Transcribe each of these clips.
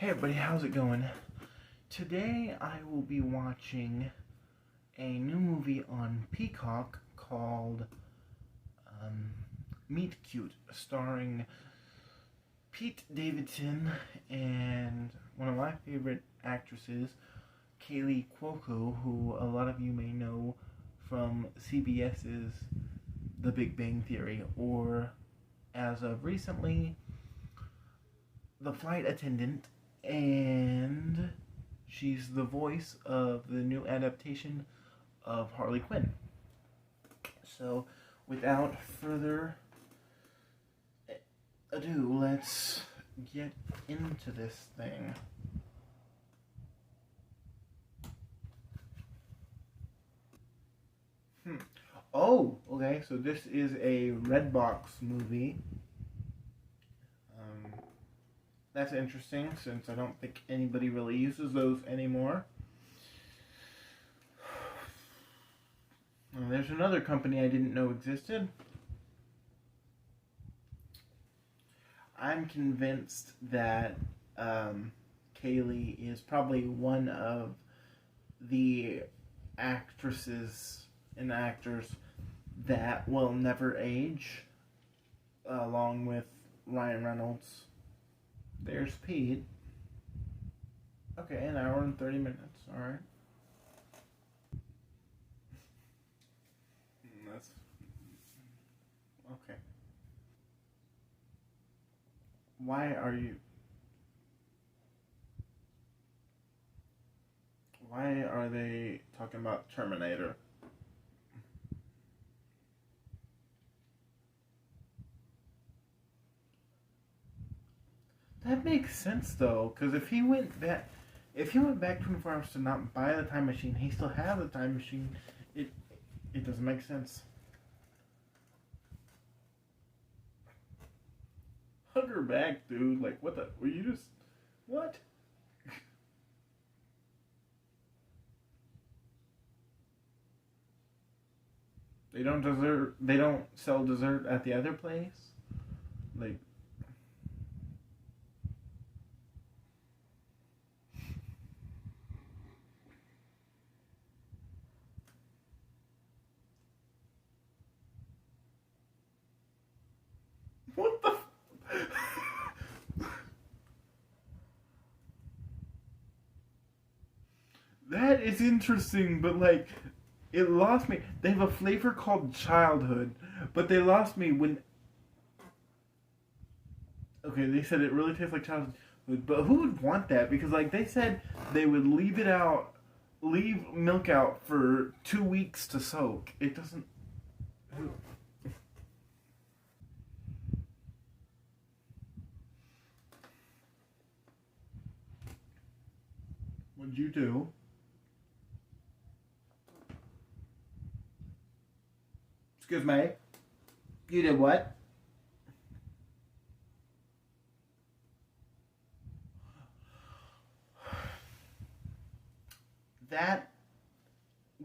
Hey everybody, how's it going? Today I will be watching a new movie on Peacock called Meet Cute, starring Pete Davidson and one of my favorite actresses, Kaylee Cuoco, who a lot of you may know from CBS's The Big Bang Theory, or as of recently, The Flight Attendant, and she's the voice of the new adaptation of Harley Quinn. So, without further ado, let's get into this thing. Oh, okay, so this is a Redbox movie. That's interesting, since I don't think anybody really uses those anymore. And there's another company I didn't know existed. I'm convinced that Kaylee is probably one of the actresses and actors that will never age, along with Ryan Reynolds. There's Pete. Okay, an hour and 30 minutes. Alright. That's... Okay. Why are you... Why are they talking about Terminator? That makes sense though, because if he went back 24 hours to not buy the time machine, he still has the time machine. It doesn't make sense. Hug her back, dude. Like, what the? Were you just what? They don't dessert. They don't sell dessert at the other place. Like. What the? That is interesting, but like, it lost me. They have a flavor called childhood, but they lost me when. Okay, they said it really tastes like childhood, but who would want that? Because like they said, they would leave milk out for 2 weeks to soak. It doesn't. What'd you do? Excuse me. You did what? That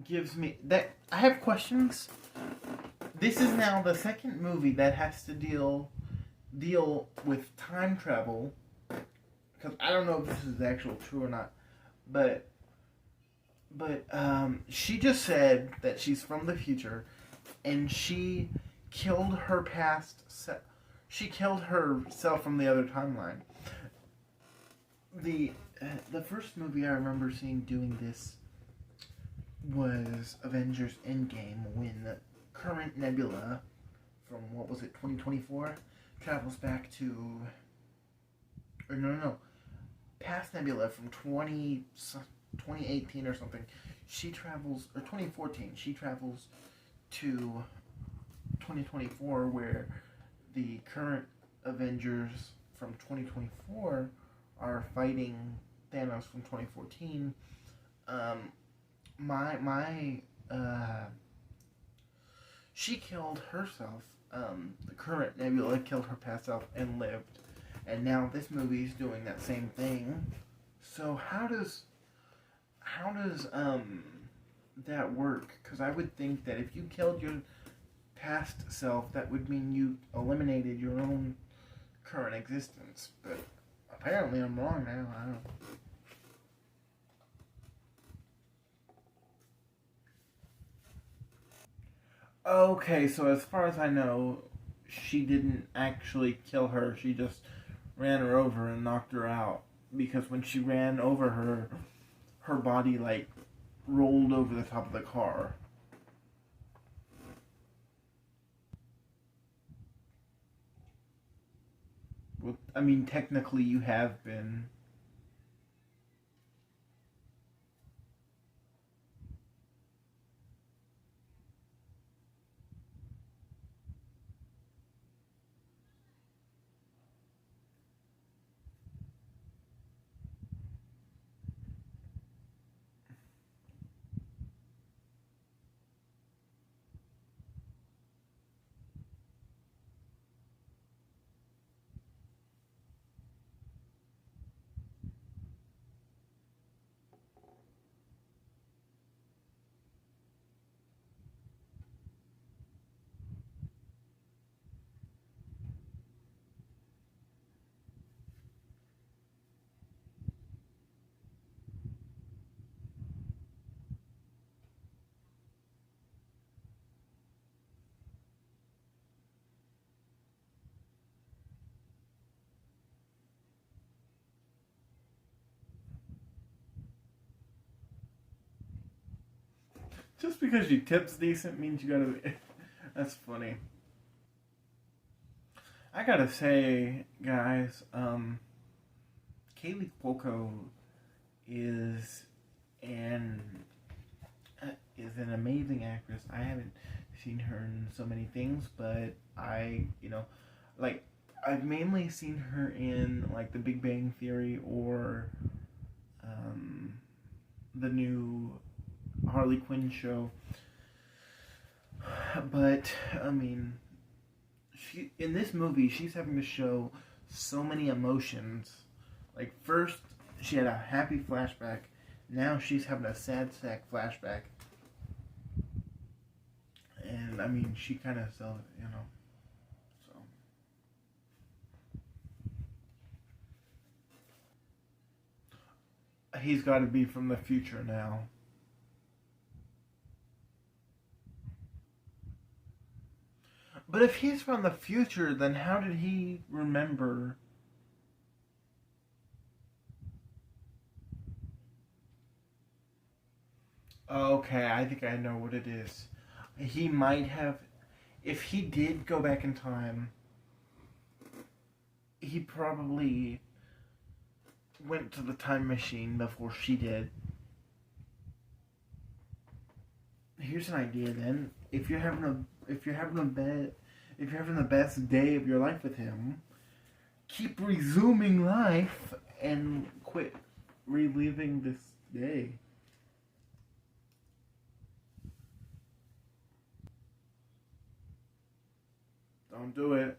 gives me that I have questions. This is now the second movie that has to deal with time travel, because I don't know if this is actual true or not, but she just said that she's from the future, and she killed her she killed herself from the other timeline. The first movie I remember seeing doing this was Avengers Endgame, when the current Nebula from, what was it, 2024, travels back to, or no, past Nebula from 2018 or something. She travels, or 2014, she travels to 2024, where the current Avengers from 2024 are fighting Thanos from 2014. She killed herself. The current Nebula killed her past self and lived, and now this movie's doing that same thing. So how does that work? Because I would think that if you killed your past self, that would mean you eliminated your own current existence. But Apparently, I'm wrong now. I don't. Okay, so as far as I know, she didn't actually kill her. She just ran her over and knocked her out. Because when she ran over her, her body like rolled over the top of the car. Well, I mean, technically, you have been. Just because your tip's decent means you gotta be. That's funny. I gotta say, guys, Kaylee Cuoco is an an amazing actress. I haven't seen her in so many things, but like I've mainly seen her in like The Big Bang Theory or um, the new Harley Quinn show. But I mean, she in this movie she's having to show so many emotions. Like first she had a happy flashback, now she's having a sad sack flashback. And I mean, she kind of sells it, you know. So he's got to be from the future now. But if he's from the future, then how did he remember? Okay, I think I know what it is. He might have, if he did go back in time, he probably went to the time machine before she did. Here's an idea then. If you're having the best day of your life with him, keep resuming life and quit reliving this day. Don't do it.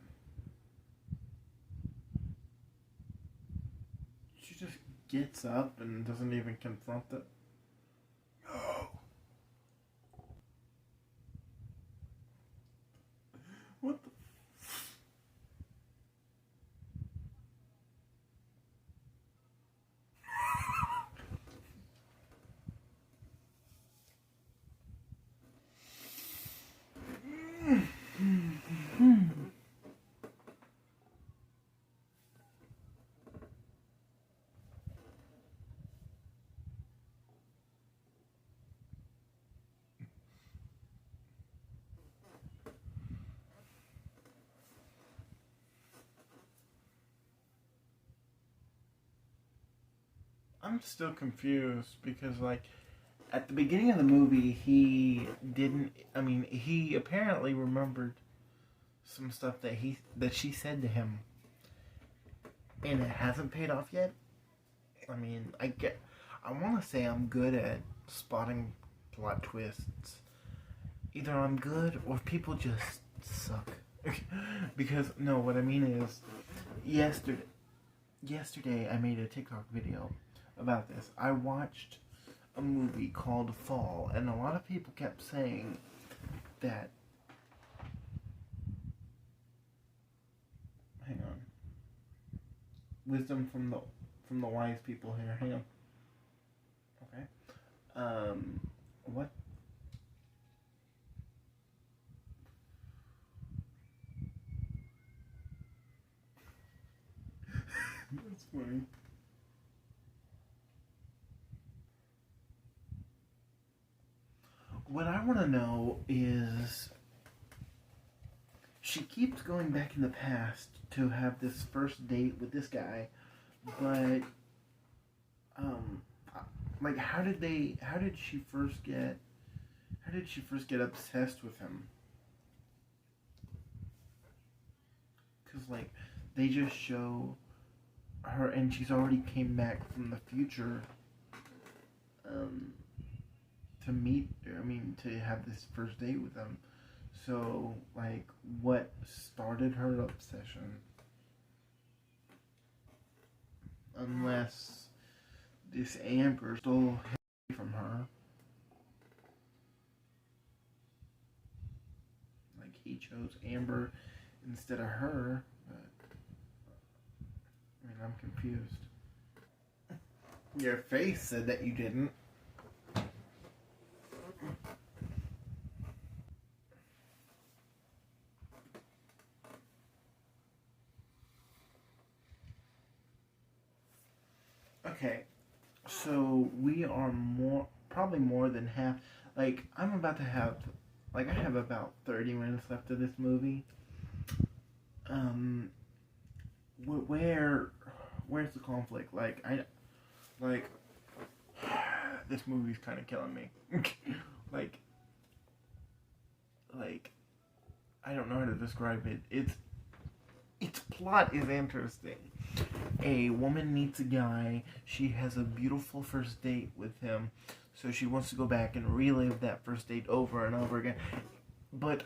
She just gets up and doesn't even confront it. No. What the? I'm still confused because, like, at the beginning of the movie, he didn't. I mean, he apparently remembered some stuff that she said to him, and it hasn't paid off yet. I mean, I want to say I'm good at spotting plot twists. Either I'm good or people just suck. Because no, what I mean is, yesterday, yesterday I made a TikTok video about this. I watched a movie called Fall, and a lot of people kept saying that. Hang on. wisdom from the wise people here. Hang on. Okay. What? That's funny. What I want to know is she keeps going back in the past to have this first date with this guy, but like how did she first get obsessed with him? Because like they just show her and she's already came back from the future um to meet, to have this first date with him. So, like, what started her obsession? Unless this Amber stole him from her. Like, he chose Amber instead of her. But, I'm confused. Your face said that you didn't. Okay, so we are probably more than half. Like, I'm about to have, like, I have about 30 minutes left of this movie. Where's the conflict? This movie's kind of killing me. like, I don't know how to describe it. Its plot is interesting. A woman meets a guy. She has a beautiful first date with him. So she wants to go back and relive that first date over and over again. But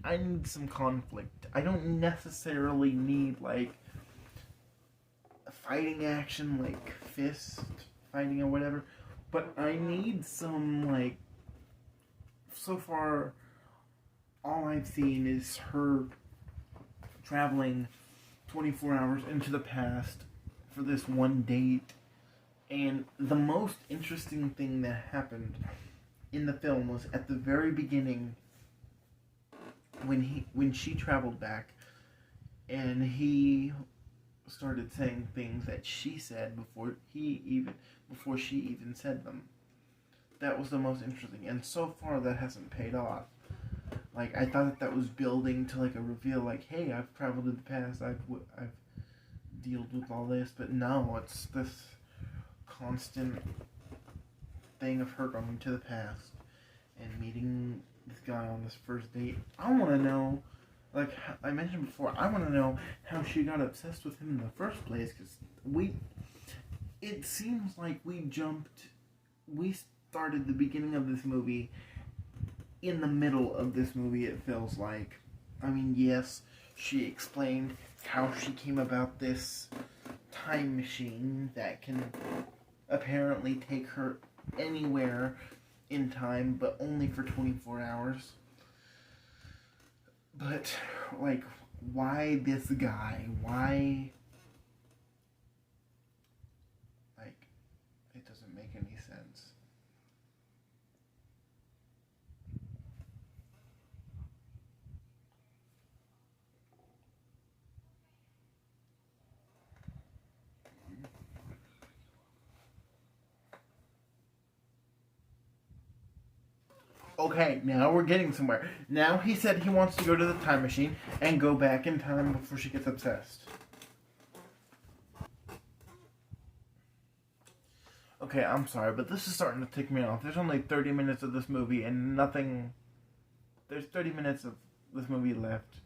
I need some conflict. I don't necessarily need, like, fighting action, like fist fighting or whatever. But I need some, like, so far, all I've seen is her traveling 24 hours into the past for this one date. And the most interesting thing that happened in the film was at the very beginning when she traveled back and he started saying things that she said before she even said them. That was the most interesting, and so far that hasn't paid off. Like, I thought that was building to, like, a reveal, like, hey, I've traveled in the past, I've dealt with all this, but no, it's this constant thing of her going to the past and meeting this guy on this first date. I want to know, like I mentioned before, I want to know how she got obsessed with him in the first place, because it seems like we started the beginning of this movie in the middle of this movie, it feels like. Yes, she explained how she came about this time machine that can apparently take her anywhere in time, but only for 24 hours. But, like, why this guy? Why? Like, it doesn't make any sense. Okay, now we're getting somewhere. Now he said he wants to go to the time machine and go back in time before she gets obsessed. Okay, I'm sorry, but this is starting to tick me off. There's only 30 minutes of this movie and nothing... There's 30 minutes of this movie left.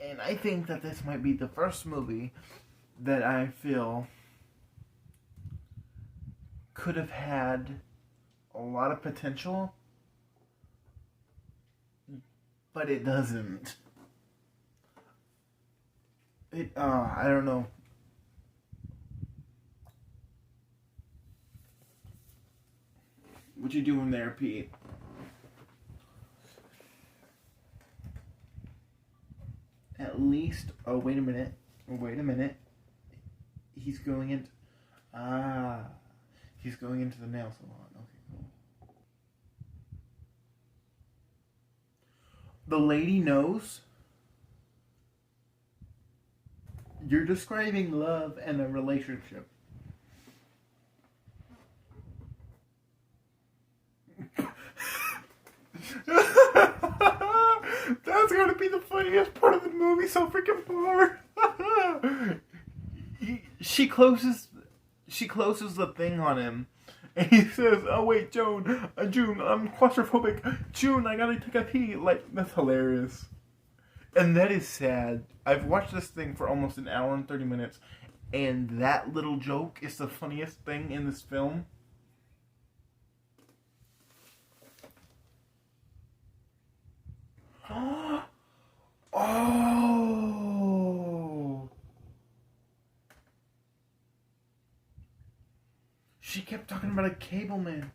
And I think that this might be the first movie that I feel could have had a lot of potential, but it doesn't. I don't know. What you doing there, Pete? At least, oh, wait a minute. Wait a minute. He's going into... Ah. He's going into the nail salon. Okay, cool. The lady knows. You're describing love and a relationship. That's gonna be the funniest part of the movie so freaking far. She closes the thing on him, and he says, "Oh wait, June, I'm claustrophobic. June, I gotta take a pee." Like, that's hilarious, and that is sad. I've watched this thing for almost an hour and 30 minutes, and that little joke is the funniest thing in this film. Oh! She kept talking about a cable man.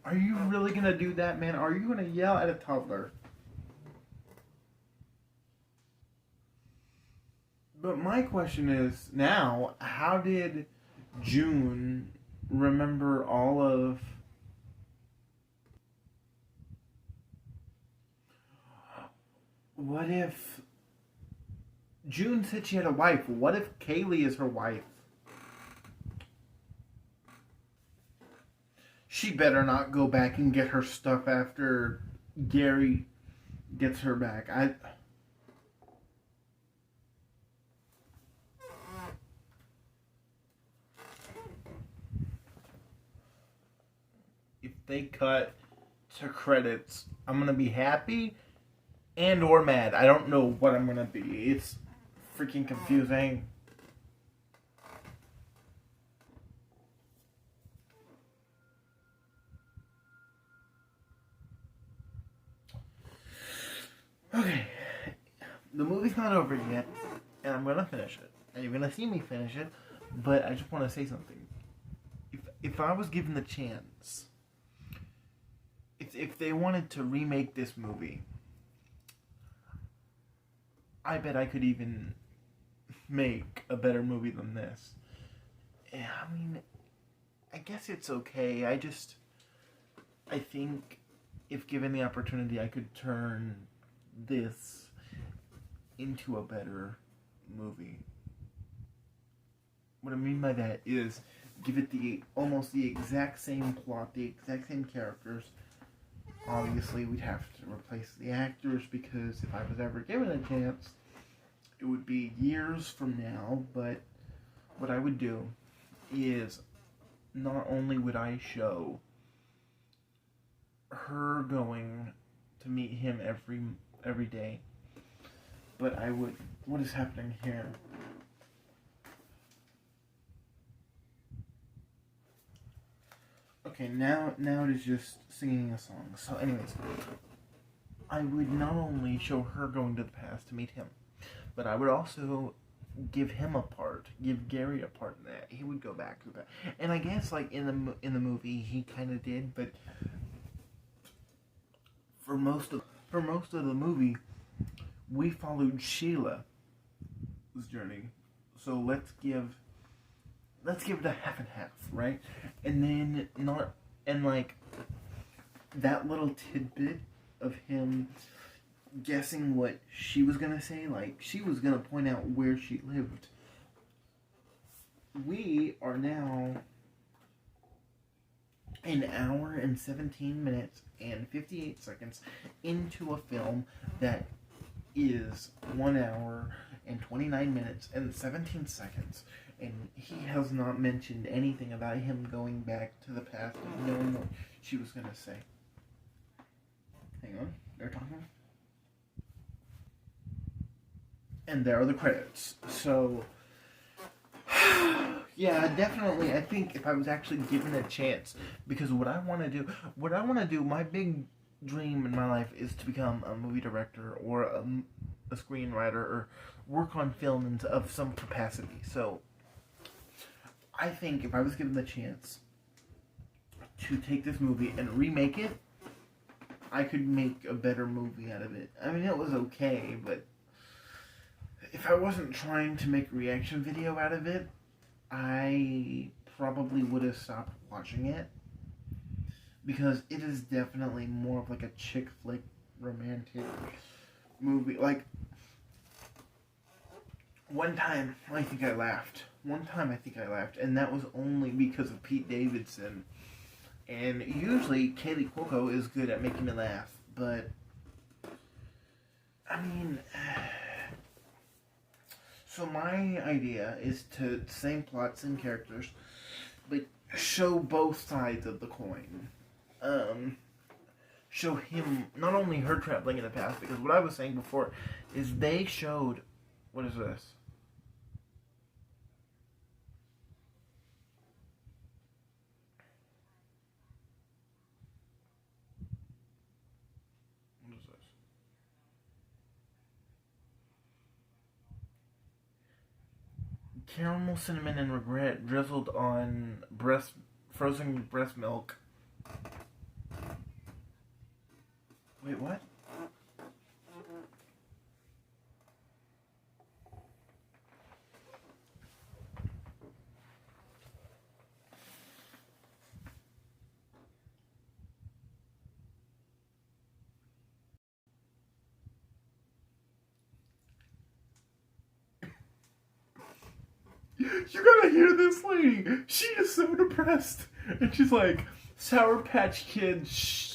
Are you really gonna do that, man? Are you gonna yell at a toddler? But my question is now, how did June remember all of... What if... June said she had a wife. What if Kaylee is her wife? She better not go back and get her stuff after Gary gets her back. If they cut to credits, I'm gonna be happy and or mad. I don't know what I'm gonna be. It's freaking confusing. Okay, the movie's not over yet, and I'm gonna finish it, and you're gonna see me finish it. But I just want to say something. If I was given the chance, if they wanted to remake this movie, I bet I could even make a better movie than this. Yeah, I mean, I guess it's okay. I think if given the opportunity, I could turn this into a better movie. What I mean by that is give it almost the exact same plot, the exact same characters. Obviously, we'd have to replace the actors because if I was ever given a chance, it would be years from now. But what I would do is not only would I show her going to meet him every day, but I would... What is happening here? Okay, now it is just singing a song. So anyways, I would not only show her going to the past to meet him, but I would also give him a part, give Gary a part in that. He would go back to that. And I guess like in the movie he kind of did, but for most of the movie we followed Sheila's journey. So let's give it a half and half, right? And then like that little tidbit of him guessing what she was gonna say, like she was gonna point out where she lived. We are now an hour and 17 minutes and 58 seconds into a film that is 1 hour and 29 minutes and 17 seconds. And he has not mentioned anything about him going back to the past and knowing what she was going to say. Hang on, they're talking. And there are the credits. So, Yeah, definitely. I think if I was actually given a chance, because what I want to do, my big dream in my life is to become a movie director or a screenwriter or work on film of some capacity. So I think if I was given the chance to take this movie and remake it, I could make a better movie out of it. I mean, it was okay, but if I wasn't trying to make a reaction video out of it, I probably would have stopped watching it, because it is definitely more of like a chick flick romantic movie. Like, one time I think I laughed. And that was only because of Pete Davidson. And usually Kaylee Cuoco is good at making me laugh, but I mean, so my idea is to same plot, same characters, but show both sides of the coin. Show him, not only her traveling in the past, because what I was saying before is they showed, what is this? What is this? Caramel, cinnamon, and regret drizzled on frozen breast milk. Wait, what? You gotta hear this lady. She is so depressed. And she's like, Sour Patch Kid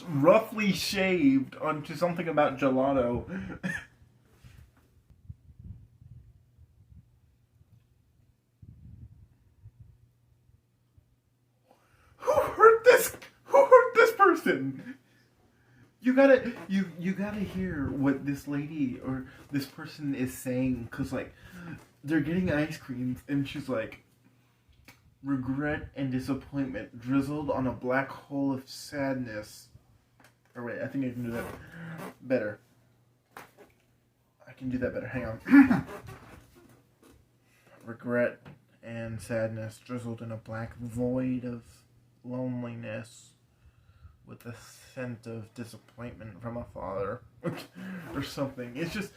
roughly shaved onto something about gelato. Who hurt this? Who hurt this person? You gotta hear what this lady or this person is saying, cause like they're getting ice creams and she's like, regret and disappointment drizzled on a black hole of sadness. Or wait, I think I can do that better. I can do that better. Hang on. Regret and sadness drizzled in a black void of loneliness with a scent of disappointment from a father. Or something. It's just...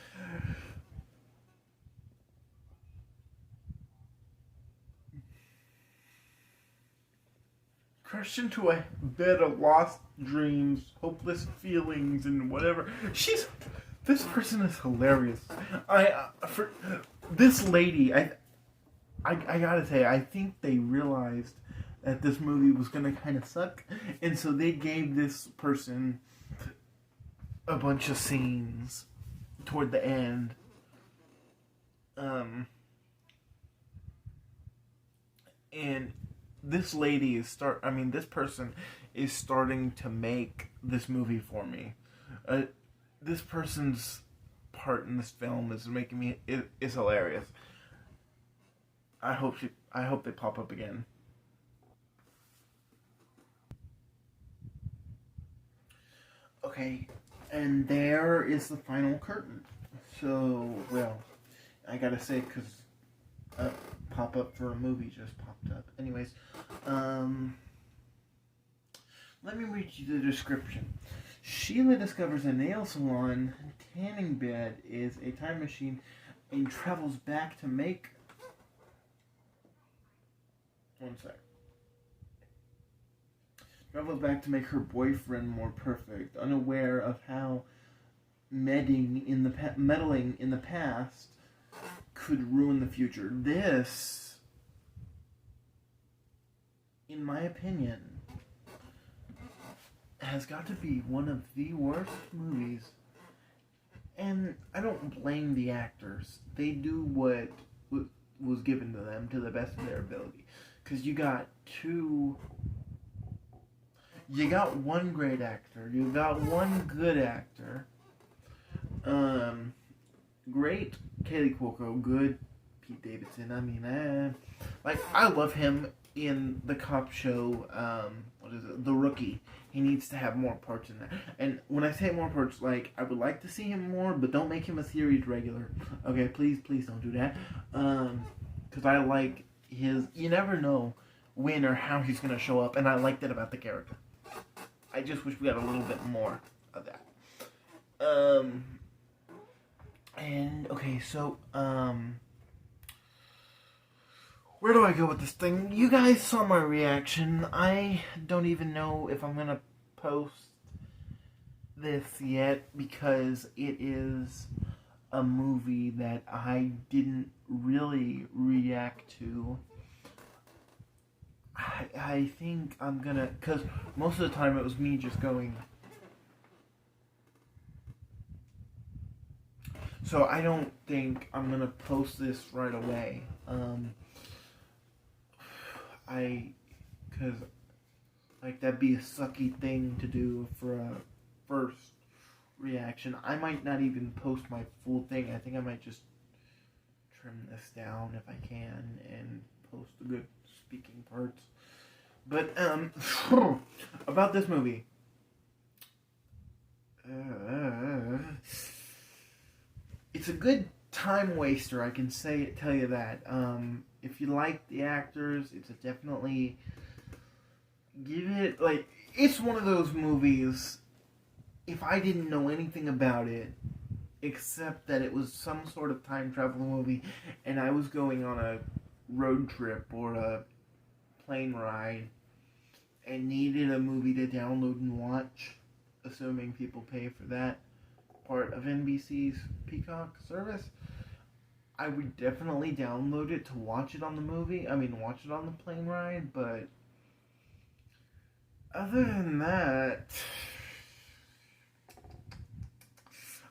crushed into a bed of lost dreams, hopeless feelings, and whatever. This person is hilarious. For this lady, I gotta say, I think they realized that this movie was gonna kind of suck, and so they gave this person a bunch of scenes toward the end. And this lady this person is starting to make this movie for me. This person's part in this film is making me, it's hilarious. I hope they pop up again. Okay, and there is the final curtain. So, well, I gotta say, because a pop-up for a movie just popped up. Anyways, let me read you the description. Sheila discovers a nail salon, tanning bed is a time machine, and travels back to make... One sec. Travels back to make her boyfriend more perfect, unaware of how meddling in the past could ruin the future. This, in my opinion, has got to be one of the worst movies. And I don't blame the actors. They do what was given to them to the best of their ability. Because you got one great actor, you got one good actor, great Kaylee Cuoco, good Pete Davidson. I mean, like, I love him in the cop show, what is it, The Rookie. He needs to have more parts in that. And when I say more parts, like, I would like to see him more, but don't make him a series regular. Okay, please don't do that. Because I like his, you never know when or how he's going to show up, and I like that about the character. I just wish we got a little bit more of that. And, okay, so, where do I go with this thing? You guys saw my reaction. I don't even know if I'm going to post this yet because it is a movie that I didn't really react to. I think I'm going to, because most of the time it was me just going. So I don't think I'm going to post this right away. Because, like, that'd be a sucky thing to do for a first reaction. I might not even post my full thing. I think I might just trim this down if I can and post the good speaking parts. But, about this movie. It's a good time waster, I can tell you that. If you like the actors, it's definitely give it, like, it's one of those movies, if I didn't know anything about it, except that it was some sort of time travel movie, and I was going on a road trip or a plane ride, and needed a movie to download and watch, assuming people pay for that part of NBC's Peacock service, I would definitely download it to watch it on the watch it on the plane ride, but other than that,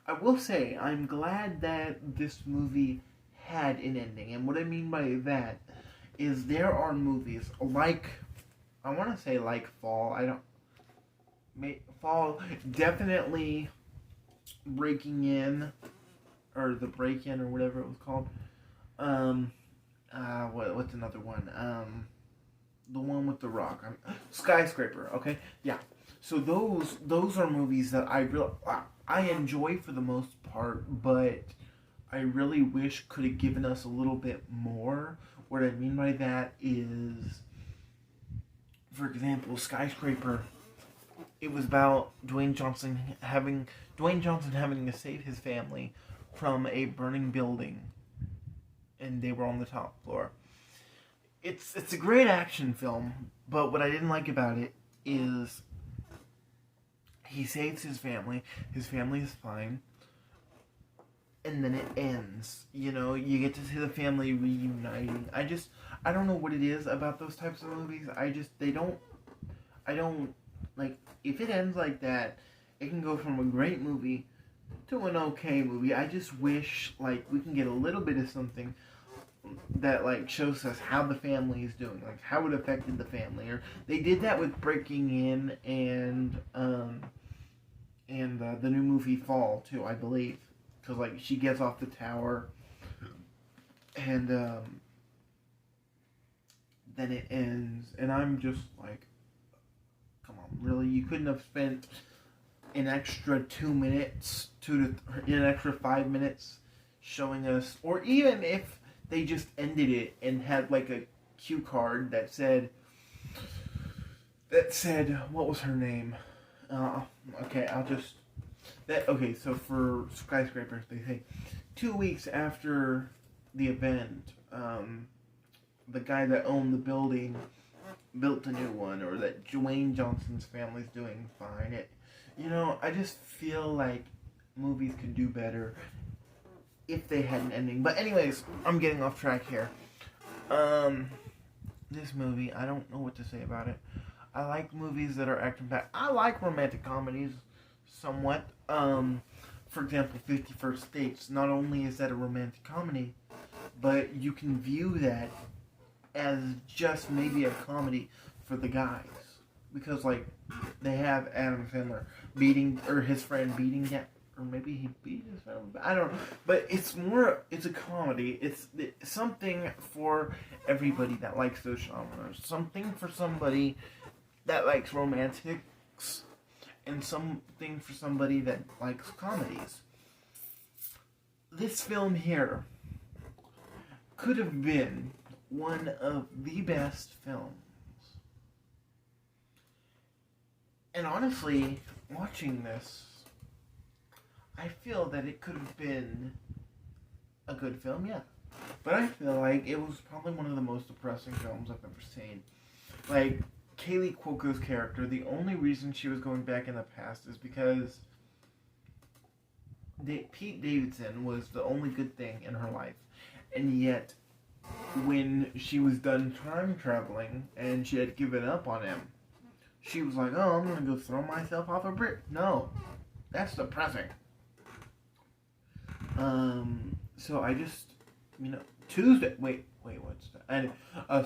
I will say, I'm glad that this movie had an ending, and what I mean by that is there are movies like, I want to say like Fall, Fall, definitely Breaking In, or The Break-In, or whatever it was called. What's another one? The one with The Rock. Skyscraper, okay? Yeah. So those are movies that I enjoy for the most part, but I really wish could have given us a little bit more. What I mean by that is, for example, Skyscraper, it was about Dwayne Johnson having to save his family from a burning building, and they were on the top floor. It's a great action film, but what I didn't like about it is he saves his family is fine, and then it ends. You know, you get to see the family reuniting. I don't know what it is about those types of movies. I don't like, if it ends like that, it can go from a great movie to an okay movie. I just wish, like, we can get a little bit of something that, like, shows us how the family is doing, like, how it affected the family. Or they did that with Breaking In and the new movie Fall, too, I believe. Because, like, she gets off the tower, and then it ends, and I'm just like, come on, really? You couldn't have spent an extra 2 minutes, an extra 5 minutes showing us, or even if they just ended it and had like a cue card that said, what was her name? So for Skyscraper, they say 2 weeks after the event, the guy that owned the building built a new one, or that Dwayne Johnson's family's doing fine. I just feel like movies could do better if they had an ending. But anyways, I'm getting off track here. This movie, I don't know what to say about it. I like movies that are action-packed. I like romantic comedies somewhat. For example, 50 First Dates. Not only is that a romantic comedy, but you can view that as just maybe a comedy for the guys. Because, like, they have Adam Sandler his friend beating or maybe he beat his family. I don't know, but it's a comedy. It's something for everybody that likes those genres. Something for somebody that likes romantics, and something for somebody that likes comedies. This film here could have been one of the best films. And honestly, watching this, I feel that it could have been a good film, yeah. But I feel like it was probably one of the most depressing films I've ever seen. Like, Kaylee Cuoco's character, the only reason she was going back in the past is because Pete Davidson was the only good thing in her life. And yet, when she was done time traveling and she had given up on him, she was like, oh, I'm going to go throw myself off a bridge. No, that's depressing. So I just, Tuesday, wait, what's that?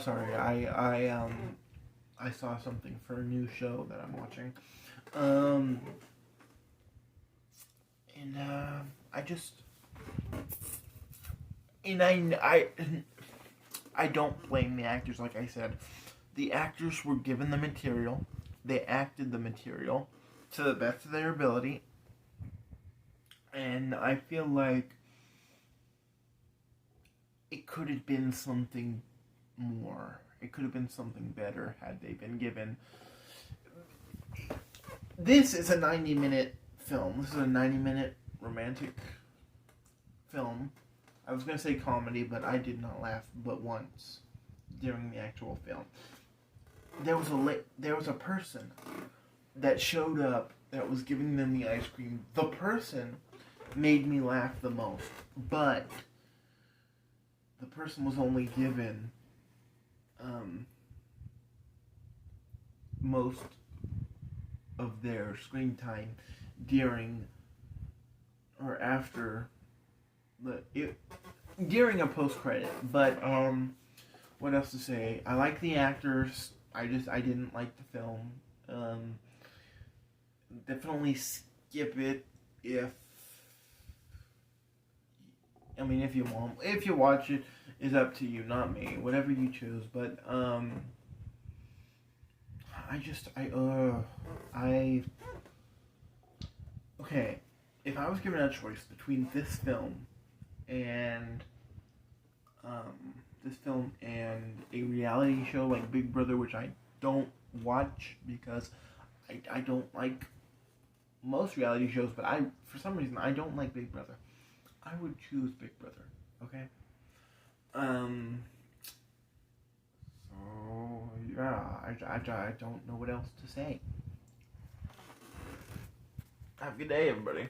Sorry, I saw something for a new show that I'm watching. I don't blame the actors, like I said. The actors were given the material. They acted the material to the best of their ability. And I feel like it could have been something more. It could have been something better had they been given. This is a 90-minute film. This is a 90-minute romantic film. I was going to say comedy, but I did not laugh but once during the actual film. There was a person that showed up that was giving them the ice cream. The person made me laugh the most, but the person was only given most of their screen time during or after during a post credit. But what else to say? I like the actors. I didn't like the film. Definitely skip it if you want. If you watch it, is up to you, not me. Whatever you choose. But okay. If I was given a choice between this film and a reality show like Big Brother, which I don't watch because I don't like most reality shows, but for some reason I don't like Big Brother. I would choose Big Brother. Okay. So yeah, I don't know what else to say. Have a good day, everybody.